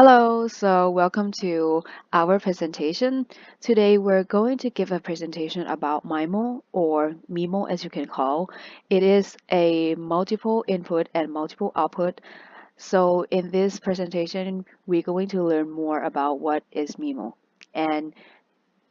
Hello, so welcome to our presentation. Today we're going to give a presentation about Mimo or Mimo as you can call. It is a multiple input and multiple output. So in this presentation, we're going to learn more about what is Mimo. And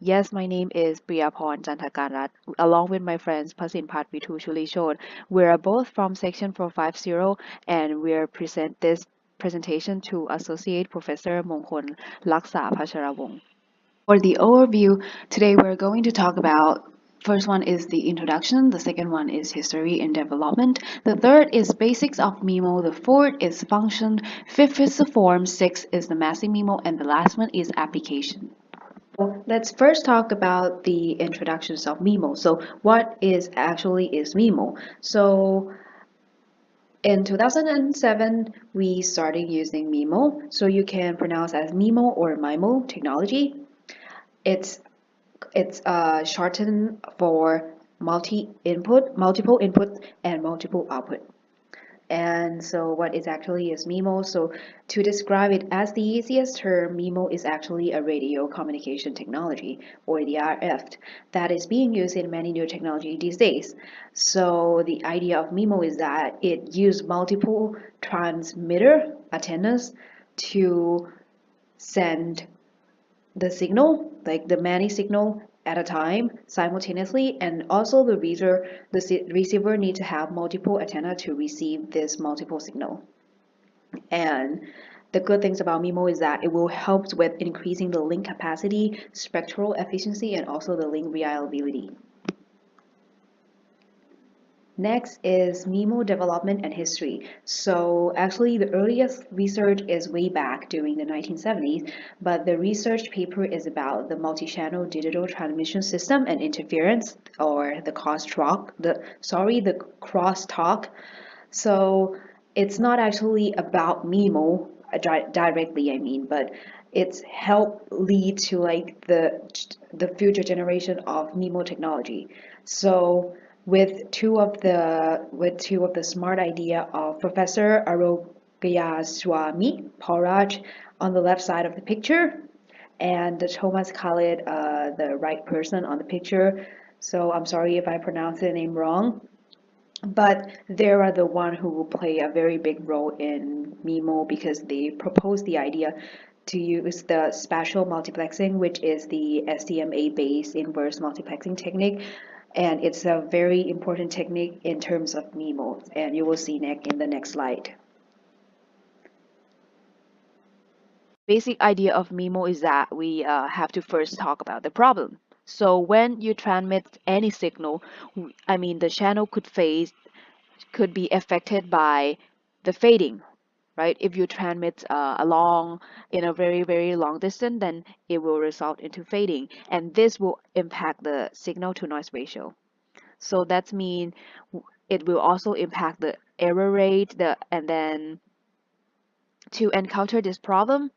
yes, my name is Preeyaporn Chantrakanrat, along with my friends Pasinpat Vitoochulechoti. We are both from Section 450 and we are present this presentation to Associate Professor Mongkol Laksa Pasharawong. For the overview, today we're going to talk about first one is the introduction, the second one is history and development, the third is basics of Mimo, the fourth is function, fifth is the form, sixth is the massive Mimo, and the last one is application. Let's first talk about the introductions of Mimo. So what is Mimo? So in 2007, we started using Mimo. So you can pronounce as Mimo or Mimo technology. It's shortened for multiple input, and multiple output. And so what is Mimo? So to describe it as the easiest term, Mimo is actually a radio communication technology, or the RF, that is being used in many new technology these days. So the idea of Mimo is that it uses multiple transmitter antennas to send the signal, like the many signal at a time simultaneously, and also the receiver need to have multiple antenna to receive this multiple signal. And the good things about MIMO is that it will help with increasing the link capacity, spectral efficiency, and also the link reliability. Next is MIMO development and history. So actually the earliest research is way back during the 1970s, but the research paper is about the multi-channel digital transmission system and interference, or the crosstalk. The crosstalk. So it's not actually about MIMO directly, I mean, but it's helped lead to like the future generation of MIMO technology. So with two of the smart idea of Professor Swami Pauraj on the left side of the picture, and Thomas Khalid, the right person on the picture. So I'm sorry if I pronounce the name wrong, but they are the one who will play a very big role in MIMO because they proposed the idea to use the spatial multiplexing, which is the SDMA based inverse multiplexing technique, and it's a very important technique in terms of MIMO, and you will see in the next slide. Basic idea of MIMO is that we have to first talk about the problem. So when you transmit any signal, the channel could be affected by the fading, right? If you transmit along in a very, very long distance, then it will result into fading, and this will impact the signal to noise ratio. So that means it will also impact the error rate, and then to encounter this problem,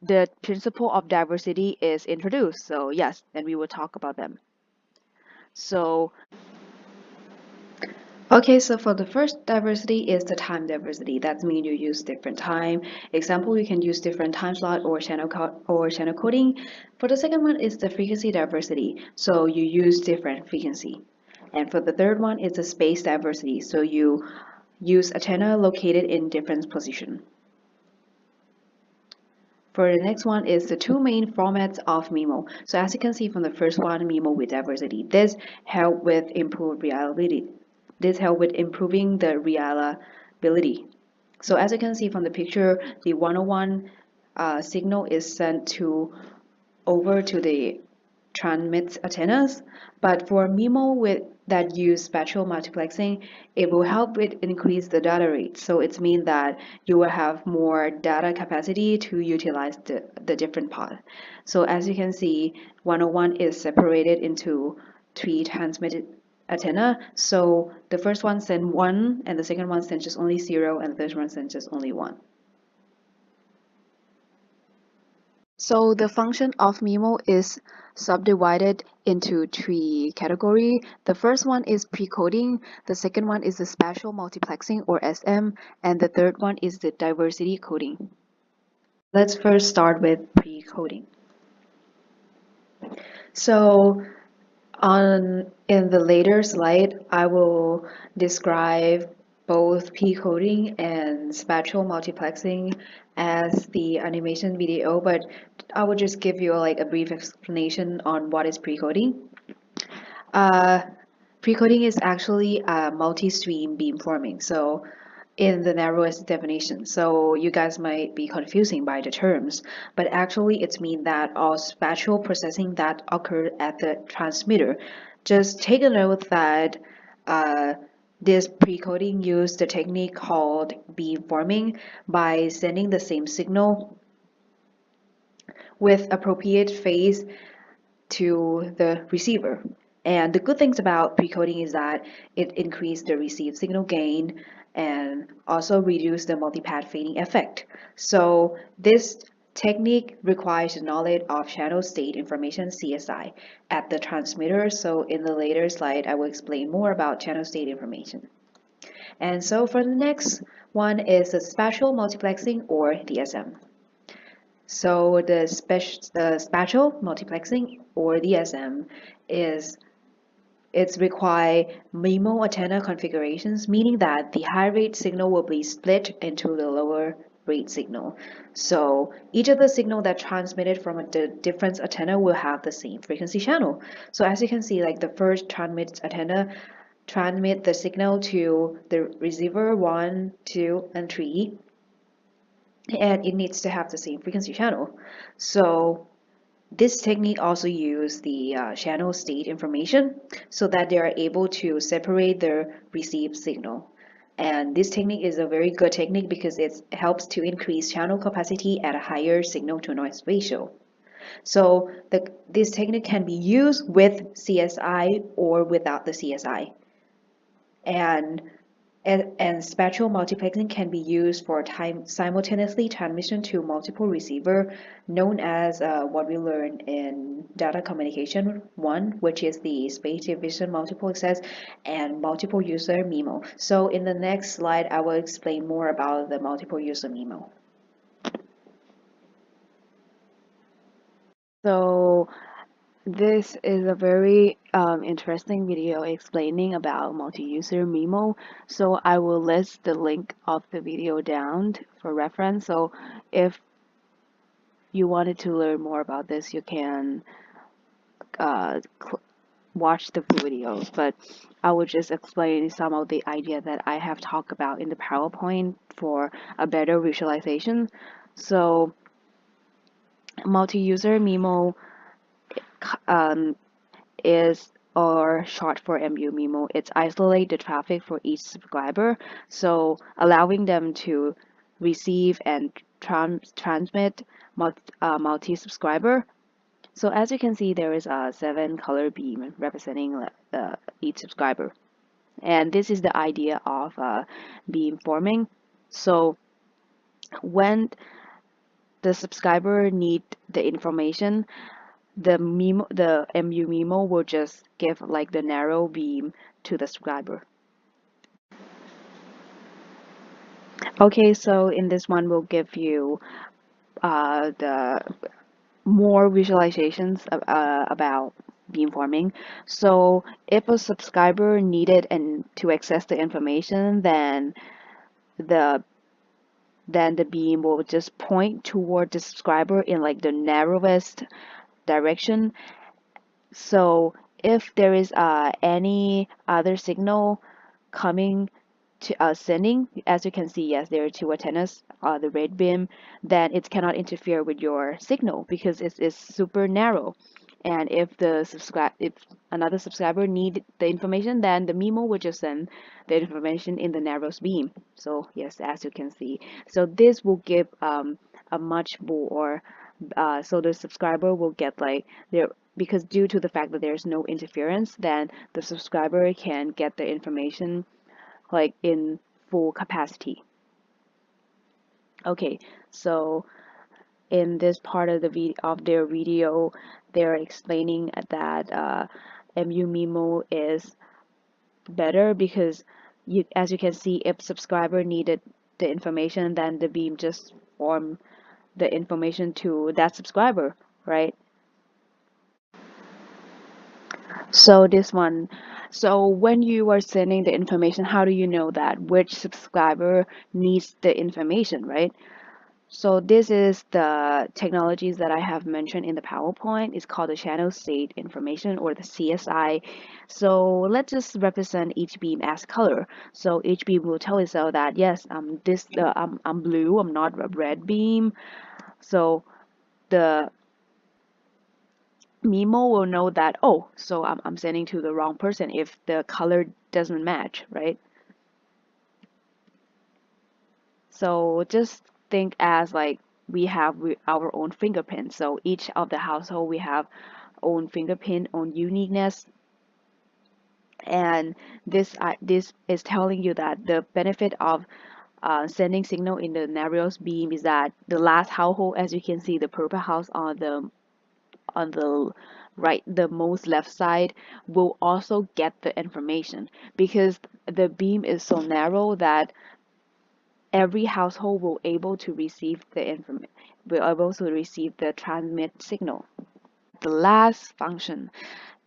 the principle of diversity is introduced. So yes, and we will talk about them. So okay, so for the first diversity is the time diversity. That means you use different time. Example, you can use different time slot or channel coding. For the second one is the frequency diversity. So you use different frequency. And for the third one is the space diversity. So you use antenna located in different position. For the next one is the two main formats of MIMO. So as you can see from the first one, MIMO with diversity. This help with improved reliability. This help with improving the reliability. So as you can see from the picture, the 101 signal is sent over to the transmit antennas, but for MIMO that use spatial multiplexing, it will help with increase the data rate. So it means that you will have more data capacity to utilize the different part. So as you can see, 101 is separated into three transmitted antenna. So the first one send 1, and the second one sends just only 0, and the third one sends just only 1. So the function of MIMO is subdivided into three categories. The first one is pre-coding, the second one is the spatial multiplexing or SM, and the third one is the diversity coding. Let's first start with pre-coding. So in the later slide, I will describe both pre-coding and spatial multiplexing as the animation video, but I will just give you like a brief explanation on what is pre-coding. Uh, Pre-coding is actually a multi-stream beamforming, so in the narrowest definition. So you guys might be confusing by the terms, but actually it's mean that all spatial processing that occurred at the transmitter. Just take a note that uh, this pre-coding used the technique called beamforming by sending the same signal with appropriate phase to the receiver. And the good things about precoding is that it increased the received signal gain and also reduced the multipath fading effect. So this technique requires the knowledge of channel state information CSI at the transmitter. So in the later slide, I will explain more about channel state information. And so for the next one is the spatial multiplexing or DSM. So the spatial multiplexing or DSM is it's require Mimo antenna configurations, meaning that the high rate signal will be split into the lower rate signal. So each of the signal that transmitted from a different antenna will have the same frequency channel. So as you can see, like the first transmit antenna transmit the signal to the receiver 1, 2, and 3, and it needs to have the same frequency channel. So this technique also uses the channel state information so that they are able to separate the received signal. And this technique is a very good technique because it helps to increase channel capacity at a higher signal to noise ratio. So this technique can be used with CSI or without the CSI. And and spatial multiplexing can be used for simultaneously transmission to multiple receiver, known as what we learned in data communication 1, which is the space division multiple access and multiple user MIMO. So in the next slide, I will explain more about the multiple user MIMO. So this is a very interesting video explaining about multi-user Mimo. So I will list the link of the video down for reference. So if you wanted to learn more about this, you can uh, watch the videos. But I will just explain some of the idea that I have talked about in the PowerPoint for a better visualization. So multi-user Mimo um, is or short for MU-MIMO. It's isolate the traffic for each subscriber, so allowing them to receive and transmit multi-subscriber. So as you can see, there is a 7-color beam representing each subscriber. And this is the idea of beam forming. So when the subscriber need the information, the MU Mimo will just give like the narrow beam to the subscriber. Okay, so in this one we'll give you the more visualizations about beamforming. So if a subscriber needed and to access the information, the then the beam will just point toward the subscriber in like the narrowest direction. So if there is any other signal coming to sending, as you can see, yes, there are two antennas, the red beam, then it cannot interfere with your signal because it's super narrow. And if another subscriber need the information, then the Mimo will just send the information in the narrowest beam. So yes, as you can see, so this will give a much more so the subscriber will get like their because due to the fact that there's no interference, then the subscriber can get the information like in full capacity. Okay, so in this part of their video, they're explaining that MU Mimo is better because as you can see, if subscriber needed the information, then the beam just form the information to that subscriber, right? So this one, so when you are sending the information, how do you know that which subscriber needs the information, right? So this is the technologies that I have mentioned in the PowerPoint. It's called the channel state information, or the CSI. So let's just represent each beam as color. So each beam will tell itself that yes, I'm blue, I'm not a red beam. So the Mimo will know that, oh, so I'm sending to the wrong person if the color doesn't match, right? So just think as like our own fingerprint. So each of the household we have own fingerprint, own uniqueness, and this is telling you that the benefit of sending signal in the narrowest beam is that the last household, as you can see, the purple house on the right, the most left side, will also get the information because the beam is so narrow that every household will able to receive the transmit signal. The last function,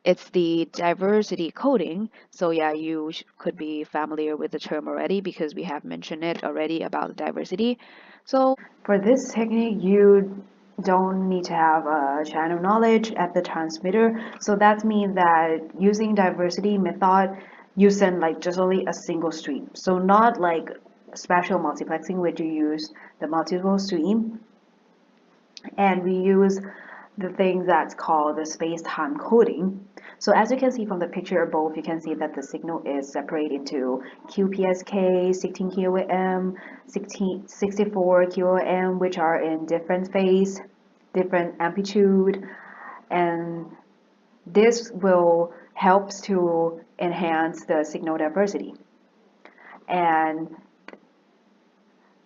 it's the diversity coding. So yeah, you could be familiar with the term already because we have mentioned it already about diversity. So for this technique, you don't need to have a channel knowledge at the transmitter. So that means that using diversity method, you send like just only a single stream. So not like special multiplexing where you use the multiple stream, and we use the thing that's called the space-time coding. So as you can see from the picture above, you can see that the signal is separated into QPSK, 16 QAM, 64 QAM, which are in different phase, different amplitude, and this will helps to enhance the signal diversity. And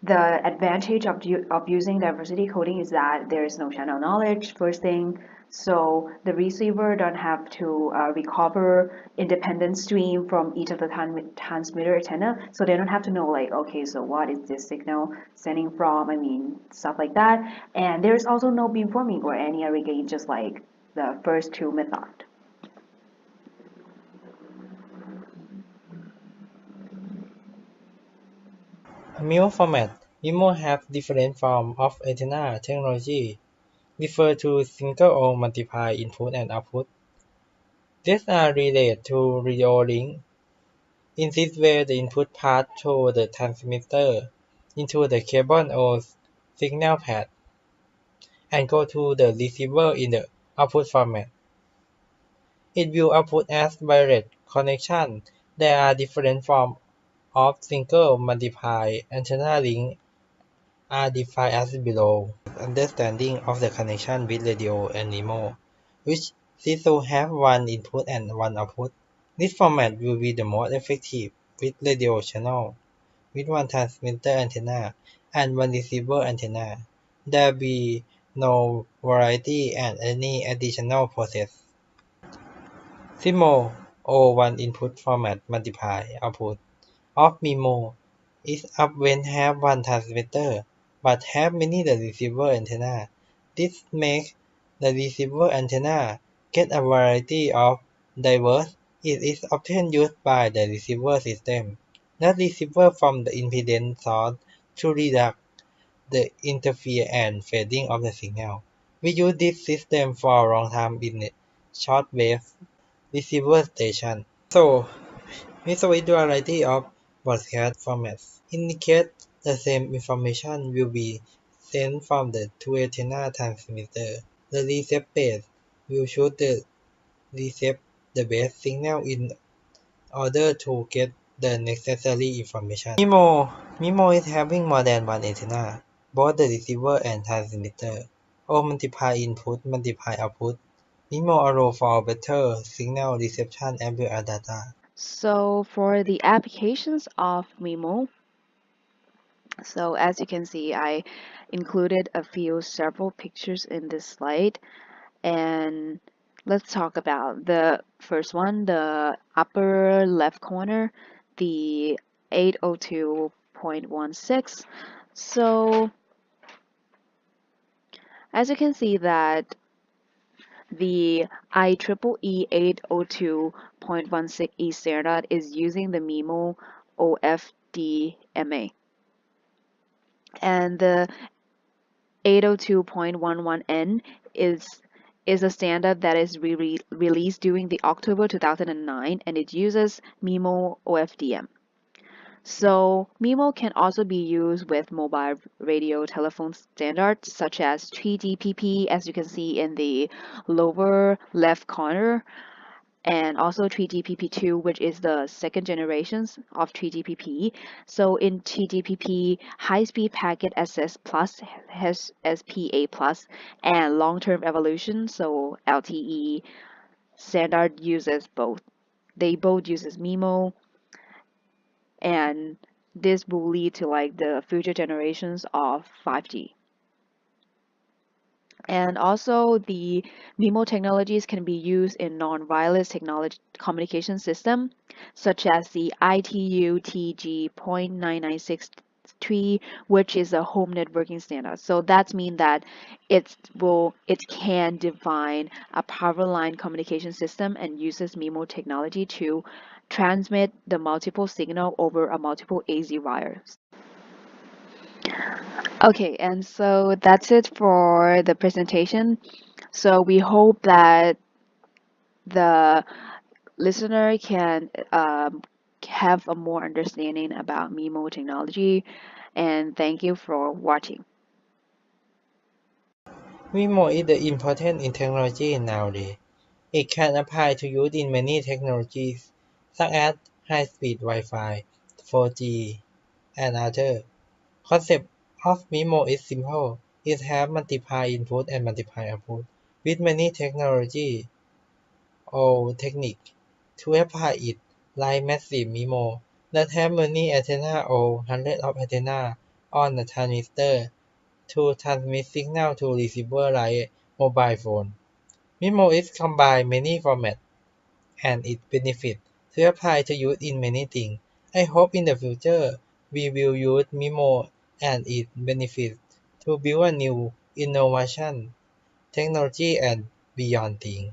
the advantage of using diversity coding is that there is no channel knowledge, first thing. So the receiver don't have to recover independent stream from each of the transmitter antenna. So they don't have to know like, okay, so what is this signal sending from? I mean, stuff like that. And there's also no beamforming or any array gain, just like the first two method. Mimo format. Mimo have different form of antenna technology, refer to single or multiple input and output. These are related to radio link. In this way, the input pass through the transmitter into the cable or signal path and go to the receiver in the output format. It will output as wireless connection. There are different forms of single multiple antenna link are defined as below. Understanding of the connection with radio and Mimo, which these should have one input and one output. This format will be the most effective with radio channel, with one transmitter antenna and one receiver antenna. There will be no variety and any additional process. Simo, or one input format multiply output of Mimo is up when have one transmitter, but have many the receiver antenna. This makes the receiver antenna get a variety of diverse. It is often used by the receiver system, not receiver from the impedance source, to reduce the interference and fading of the signal. We use this system for a long time in the shortwave receiver station. So, with a variety of broadcast formats indicate the same information will be sent from the two antenna transmitter. The receiver will choose the receive the best signal in order to get the necessary information. Mimo is having more than one antenna, both the receiver and transmitter, or multiple input, multiple output. Mimo allows for better signal reception and better data. So for the applications of Mimo, so as you can see, I included several pictures in this slide, and let's talk about the first one, the upper left corner, the 802.16. So As you can see that the IEEE 802.16e standard is using the Mimo OFDMA. And the 802.11n is a standard that is released during the October 2009, and it uses Mimo OFDM. So Mimo can also be used with mobile radio telephone standards such as 3GPP, as you can see in the lower left corner, and also 3GPP2, which is the second generations of 3GPP. So in 3GPP, high-speed packet access plus has SPA plus, and long-term evolution, so LTE standard uses both. They both uses MIMO, and this will lead to like the future generations of 5G. And also, the MIMO technologies can be used in non-wireless technology communication system, such as the ITU TG.9963, which is a home networking standard. So that means that it can define a power line communication system and uses MIMO technology to transmit the multiple signal over a multiple AZ wires. Okay, and so that's it for the presentation. So we hope that the listener can have a more understanding about MIMO technology, and thank you for watching. Mimo is the important in technology nowadays. It can apply to use in many technologies such as high-speed Wi-Fi, 4G, and others. Concept of Mimo is simple. It has multiple input and multiple output. With many technology or technique to apply it, like massive Mimo that have many antenna or hundreds of antenna on a transistor to transmit signal to receiver like mobile phone. Mimo is combine many formats and its benefit to apply to use in many things. I hope in the future we will use Mimo and its benefits to build a new innovation, technology and beyond things.